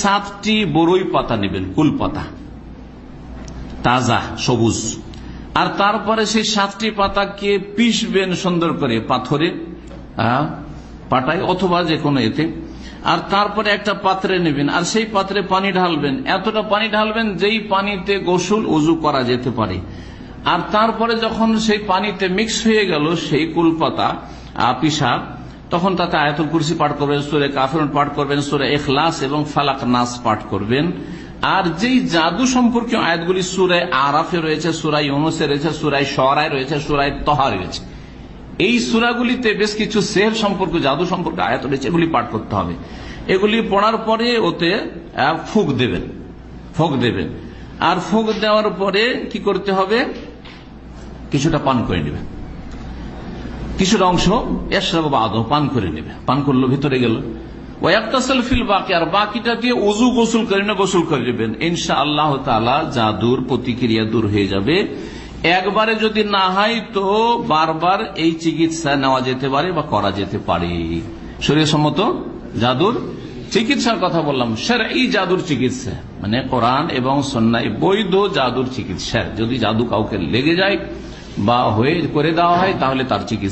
7টি বড়ই পাতা নেবেন, কুল পাতা তাজা সবুজ, আর তারপরে সেই 7টি পাতাকে পিষবেন সুন্দর করে পাথরে, পাটায় অথবা যে কোনো এতে, আর তারপরে একটা পাত্রে নেবেন আর সেই পাত্রে পানি ঢালবেন, এতটা পানি ঢালবেন যেই পানিতে গোসল উজু করা যেতে পারে। আর তারপরে যখন সেই পানিতে মিক্স হয়ে গেল সেই কুলপাতা পিসা, তখন তাতে আয়াতুল কুরসি পাঠ করবেন, সূরা কাফিরুন পাঠ করবেন, সূরা ইখলাস এবং ফালাক নাস পাঠ করবেন। আর যেই জাদু সম্পর্কীয় আয়াতগুলি সূরা আরাফে রয়েছে, সূরা ইউনূসে রয়েছে, সূরা শুআরায় রয়েছে, সূরা তাহা রয়েছে, এই সূরাগুলিতে বেশ কিছু সেহর সম্পর্ক, জাদু সম্পর্কে আয়াত রয়েছে, এগুলি পাঠ করতে হবে। এগুলি পড়ার পরে ওতে ফুঁক দেবেন। আর ফুঁক দেওয়ার পরে কি করতে হবে, কিছুটা পান করে নেবেন, কিছুটা অংশ এশরাব বাদও পান করে নেবে, পান করলো ভিতরে গেল। ওয়াক্তাসাল ফিল বাকি, আর বাকিটা দিয়ে উযু গোসল করে নেবেন। ইনশাআল্লাহ তাআলা জাদুর প্রতিক্রিয়া দূর হয়ে যাবে। একবারে যদি না হয় তো বারবার এই চিকিৎসা নেওয়া যেতে পারে বা করা যেতে পারে। শরীয়সম্মত জাদুর চিকিৎসার কথা বললাম, শারঈ জাদুর চিকিৎসা মানে কোরআন এবং সুন্নাহ বৈধ জাদুর চিকিৎসা। যদি জাদু কাউকে লেগে যায় বা হয়ে করে দেওয়া হয় তাহলে তার চিকিৎসা